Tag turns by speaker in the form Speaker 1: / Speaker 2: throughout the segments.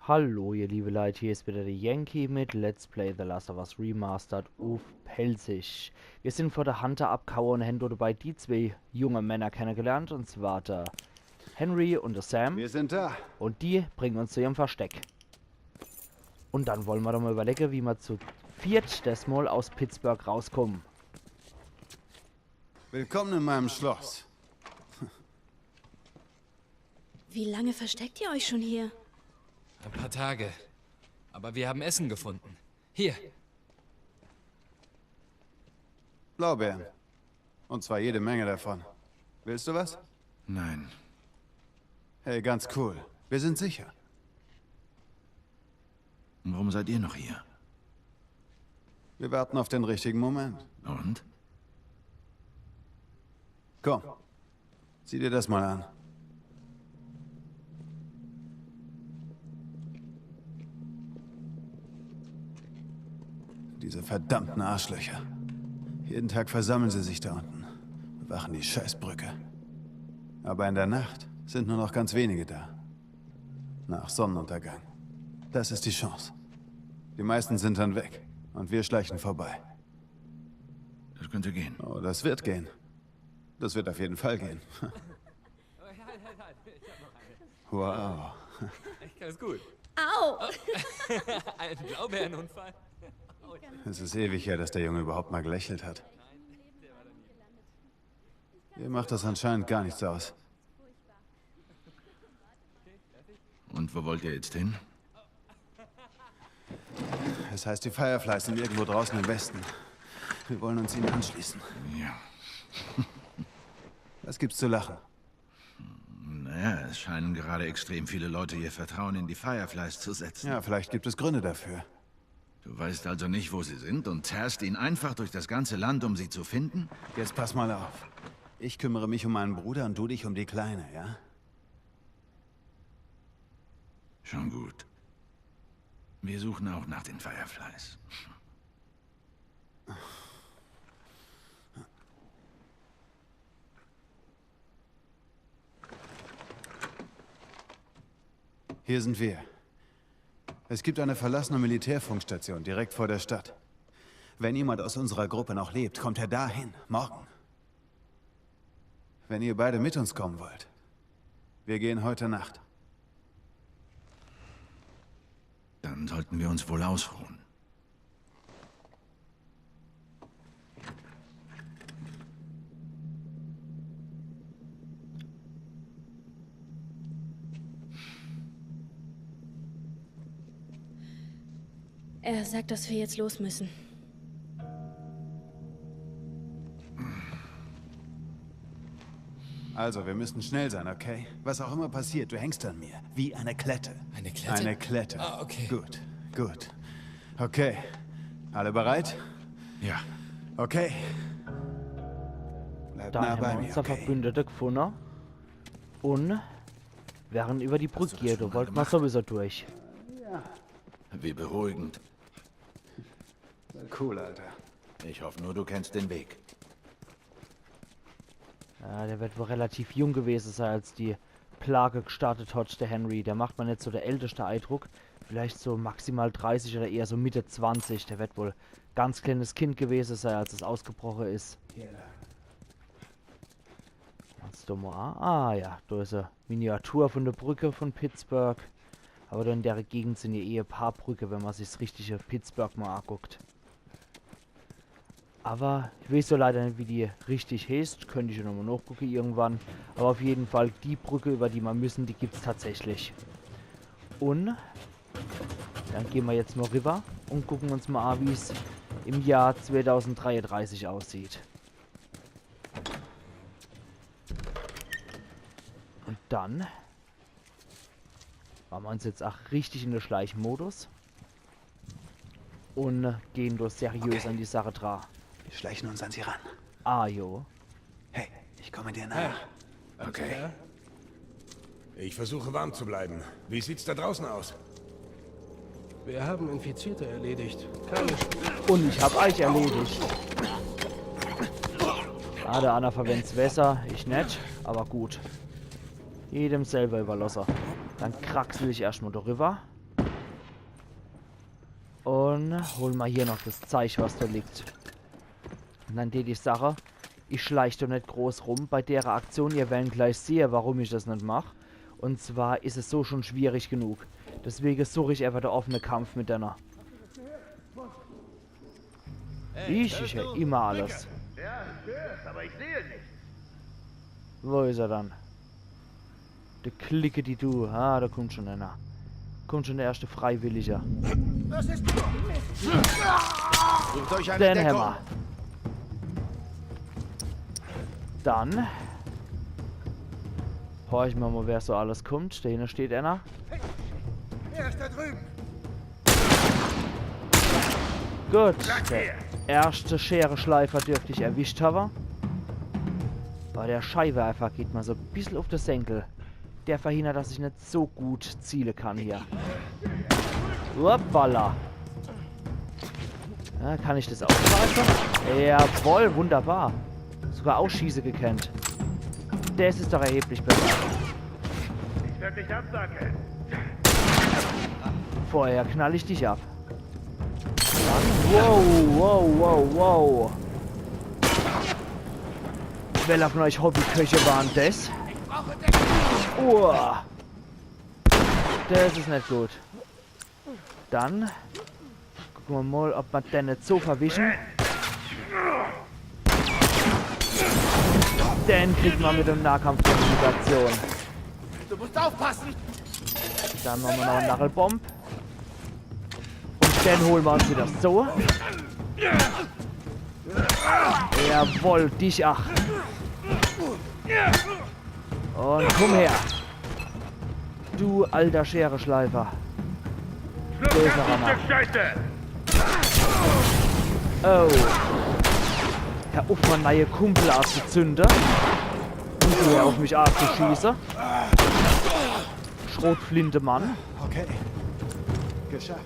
Speaker 1: Hallo ihr liebe Leute, hier ist wieder der Yankee mit Let's Play The Last of Us Remastered auf Pelzig. Wir sind vor der Hunter abgehauen und haben dabei die zwei junge Männer kennengelernt, und zwar der Henry und der Sam.
Speaker 2: Wir sind da.
Speaker 1: Und die bringen uns zu ihrem Versteck. Und dann wollen wir doch mal überlegen, wie wir zu viert das Mal aus Pittsburgh rauskommen.
Speaker 2: Willkommen in meinem Schloss.
Speaker 3: Wie lange versteckt ihr euch schon hier?
Speaker 4: Ein paar Tage. Aber wir haben Essen gefunden. Hier.
Speaker 2: Blaubeeren. Und zwar jede Menge davon. Willst du was?
Speaker 5: Nein.
Speaker 2: Hey, ganz cool. Wir sind sicher.
Speaker 5: Und warum seid ihr noch hier?
Speaker 2: Wir warten auf den richtigen Moment.
Speaker 5: Und?
Speaker 2: Komm. Sieh dir das mal an. Diese verdammten Arschlöcher. Jeden Tag versammeln sie sich da unten. Bewachen die Scheißbrücke. Aber in der Nacht sind nur noch ganz wenige da. Nach Sonnenuntergang. Das ist die Chance. Die meisten sind dann weg. Und wir schleichen vorbei.
Speaker 5: Das könnte gehen.
Speaker 2: Oh, das wird gehen. Das wird auf jeden Fall gehen. Wow.
Speaker 4: Alles gut.
Speaker 3: Au!
Speaker 4: Ein Blaubeerenunfall.
Speaker 2: Es ist ewig her, dass der Junge überhaupt mal gelächelt hat. Ihr macht das anscheinend gar nichts aus.
Speaker 5: Und wo wollt ihr jetzt hin?
Speaker 2: Es heißt, die Fireflies sind irgendwo draußen im Westen. Wir wollen uns ihnen anschließen.
Speaker 5: Ja.
Speaker 2: Was gibt's zu lachen?
Speaker 5: Naja, es scheinen gerade extrem viele Leute ihr Vertrauen in die Fireflies zu setzen.
Speaker 2: Ja, vielleicht gibt es Gründe dafür.
Speaker 5: Du weißt also nicht, wo sie sind und zerrst ihn einfach durch das ganze Land, um sie zu finden?
Speaker 2: Jetzt pass mal auf. Ich kümmere mich um meinen Bruder und du dich um die Kleine, ja?
Speaker 5: Schon gut. Wir suchen auch nach den Fireflies.
Speaker 2: Hier sind wir. Es gibt eine verlassene Militärfunkstation direkt vor der Stadt. Wenn jemand aus unserer Gruppe noch lebt, kommt er dahin, morgen. Wenn ihr beide mit uns kommen wollt. Wir gehen heute Nacht.
Speaker 5: Dann sollten wir uns wohl ausruhen.
Speaker 3: Er sagt, dass wir jetzt los müssen.
Speaker 2: Also, wir müssen schnell sein, okay? Was auch immer passiert, du hängst an mir. Wie eine Klette.
Speaker 4: Eine Klette?
Speaker 2: Eine Klette.
Speaker 4: Ah, okay.
Speaker 2: Gut, gut. Okay. Alle bereit?
Speaker 5: Ja.
Speaker 2: Okay. Bleib
Speaker 1: Dann
Speaker 2: nah
Speaker 1: haben
Speaker 2: bei
Speaker 1: wir
Speaker 2: mir,
Speaker 1: unsere
Speaker 2: okay?
Speaker 1: Verbündete gefunden. Und wären über die Brücke
Speaker 5: das
Speaker 1: hier.
Speaker 5: schon
Speaker 1: Da
Speaker 5: mal
Speaker 1: wollten wir
Speaker 5: gemacht?
Speaker 1: sowieso durch.
Speaker 5: Wie beruhigend.
Speaker 2: Cool, Alter.
Speaker 5: Ich hoffe nur, du kennst den Weg.
Speaker 1: Ja, der wird wohl relativ jung gewesen sein, als die Plage gestartet hat, der Henry. Der macht man nicht so der älteste Eindruck. Vielleicht so maximal 30 oder eher so Mitte 20. Der wird wohl ganz kleines Kind gewesen sein, als es ausgebrochen ist. Ganz dumm. Ah ja, da ist eine Miniatur von der Brücke von Pittsburgh. Aber dann in der Gegend sind ja eher ein paar Brücke, wenn man sich das richtige Pittsburgh mal anguckt. Aber ich weiß so leider nicht, wie die richtig heißt. Könnte ich ja nochmal nachgucken irgendwann. Aber auf jeden Fall, die Brücke, über die wir müssen, die gibt es tatsächlich. Und dann gehen wir jetzt mal rüber und gucken uns mal an, wie es im Jahr 2033 aussieht. Und dann machen wir uns jetzt auch richtig in den Schleichmodus. Und gehen durch seriös an die Sache dran.
Speaker 2: Wir schleichen uns an sie ran.
Speaker 1: Ah, jo.
Speaker 2: Hey, ich komme dir nach.
Speaker 5: Okay.
Speaker 6: Ich versuche warm zu bleiben. Wie sieht's da draußen aus?
Speaker 7: Wir haben Infizierte erledigt. Keine
Speaker 1: Und ich hab euch erledigt. Ah, der Anna verwendet Wasser, ich nicht, aber gut. Jedem selber überlassen. Dann kraxel ich erstmal darüber. Und holen wir hier noch das Zeug, was da liegt. Und dann die Sache, ich schleiche doch nicht groß rum bei der Aktion. Ihr werdet gleich sehen, warum ich das nicht mache. Und zwar ist es so schon schwierig genug. Deswegen suche ich einfach den offenen Kampf mit einer. Ich höre immer alles.
Speaker 8: Ja, ich hör's, aber ich sehe nicht.
Speaker 1: Wo ist er dann? Der Klicke die du. Ah, da kommt schon einer. Kommt schon der erste Freiwilliger.
Speaker 8: Was ist Sucht euch eine
Speaker 1: Den
Speaker 8: Deckung.
Speaker 1: Hammer. Dann horchen wir mal, wer so alles kommt. Da hinten steht einer.
Speaker 8: Er ist da drüben.
Speaker 1: Gut. Der erste Scherenschleifer dürfte ich erwischt haben. Aber der Scheinwerfer geht mal so ein bisschen auf den Senkel. Der verhindert, dass ich nicht so gut zielen kann hier. Hoppala. Ja, kann ich das auch greifen? Jawohl, wunderbar. Sogar Ausschieße gekannt. Das ist doch erheblich besser.
Speaker 8: Ich werde dich absackeln.
Speaker 1: Vorher knall ich dich ab. Dann, wow. Welcher von euch Hobbyköche waren das? Das ist nicht gut. Dann gucken wir mal, ob wir den nicht so verwischen. Den kriegen wir mit dem Nahkampfkommunikation.
Speaker 8: Du musst aufpassen.
Speaker 1: Dann machen wir noch einen Nachelbomb. Und den holen wir uns wieder so. Jawohl, dich ach. Und komm her. Du alter Scherenschleifer. Böser Rammer. Oh. Herr Uffmann, neue Kumpel abzuzünden. Und du auf mich abzuschießen. Schrotflinte Mann.
Speaker 2: Okay. Geschafft.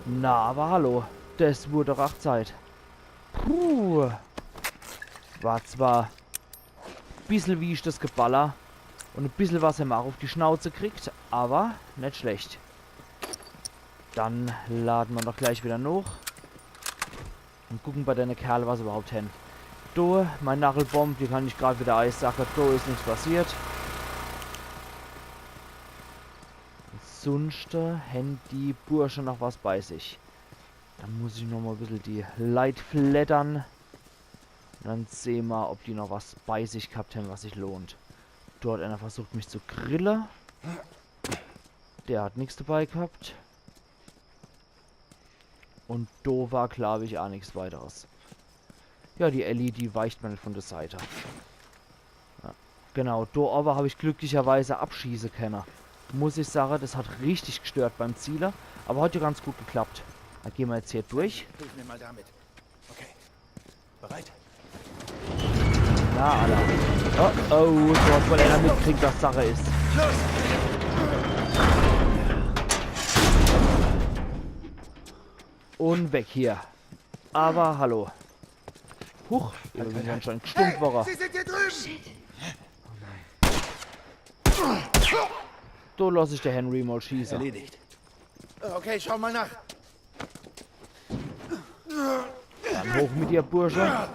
Speaker 1: Na, aber hallo. Das wurde doch auch Zeit. Puh. War zwar ein bisschen wie ich das Geballer und ein bisschen was er auch auf die Schnauze kriegt, aber nicht schlecht. Dann laden wir doch gleich wieder noch und gucken bei deiner Kerl, was überhaupt hin. Da, mein Nachelbomb, die kann ich gerade wieder eissacken. Da ist nichts passiert. Sonst haben die Bursche noch was bei sich. Dann muss ich noch mal ein bisschen die Light flattern. Und dann sehen wir, ob die noch was bei sich gehabt haben, was sich lohnt. Dort einer versucht mich zu grillen. Der hat nichts dabei gehabt. Und da war, glaube ich, auch nichts weiteres. Ja, die Ellie, die weicht man von der Seite. Ja, genau, da aber habe ich glücklicherweise abschießen können. Muss ich sagen, das hat richtig gestört beim Zielen. Aber hat ja ganz gut geklappt. Dann gehen wir jetzt hier durch.
Speaker 8: Hilf mir mal damit. Okay. Bereit?
Speaker 1: Na, Alter. Oh, oh, so hat wohl einer mitkriegt, was Sache ist. Und weg hier. Aber hallo. Huch, wir sind anscheinend gestummt worden.
Speaker 8: Sie sind hier drüben!
Speaker 1: Da lasse ich der Henry mal schießen.
Speaker 8: Erledigt. Okay, schau mal nach.
Speaker 1: Dann hoch mit dir, Bursche.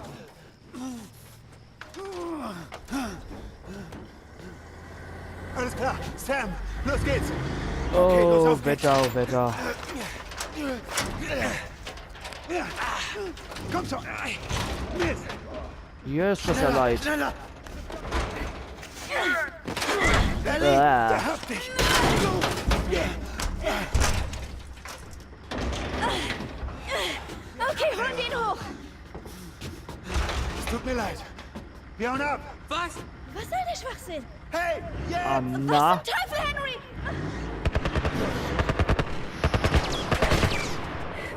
Speaker 8: Alles klar, Sam, los geht's. Okay, los
Speaker 1: Oh,
Speaker 8: auf geht's.
Speaker 1: Wetter, oh, Wetter.
Speaker 8: Komm schon. Mist.
Speaker 1: Hier ist das ja leid.
Speaker 8: Schneller. Ellie, der hafft dich.
Speaker 3: Okay, holen wir ihn hoch.
Speaker 8: Es tut mir leid. Wir hauen ab.
Speaker 4: Was?
Speaker 3: Was soll der Schwachsinn?
Speaker 8: Hey,
Speaker 1: Ah,
Speaker 8: yeah.
Speaker 1: na.
Speaker 3: Was zum Teufel, Henry?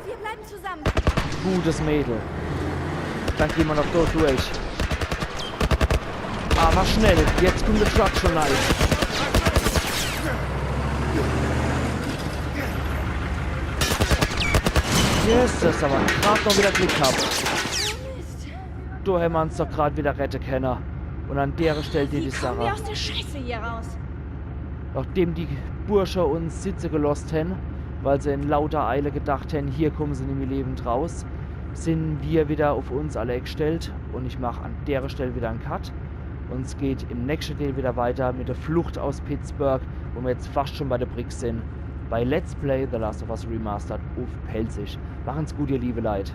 Speaker 3: Wir bleiben zusammen.
Speaker 1: Gutes Mädel. Dann gehen wir noch dort durch. Aber schnell, jetzt kommt der Truck schon rein. Yes, das ist aber gerade noch wieder Glück gehabt. Du haben wir uns doch gerade wieder retten können. Und an der Stelle die
Speaker 3: Wie kommen wir
Speaker 1: Sache.
Speaker 3: aus der Scheiße hier raus?
Speaker 1: Nachdem die Bursche uns Sitze gelost haben, weil sie in lauter Eile gedacht haben, hier kommen sie nämlich lebend raus, sind wir wieder auf uns alle gestellt und ich mache an der Stelle wieder einen Cut. Und es geht im nächsten Teil wieder weiter mit der Flucht aus Pittsburgh, wo wir jetzt fast schon bei der Bricks sind, bei Let's Play The Last of Us Remastered auf Pelzig. Machen's gut, ihr liebe Leute.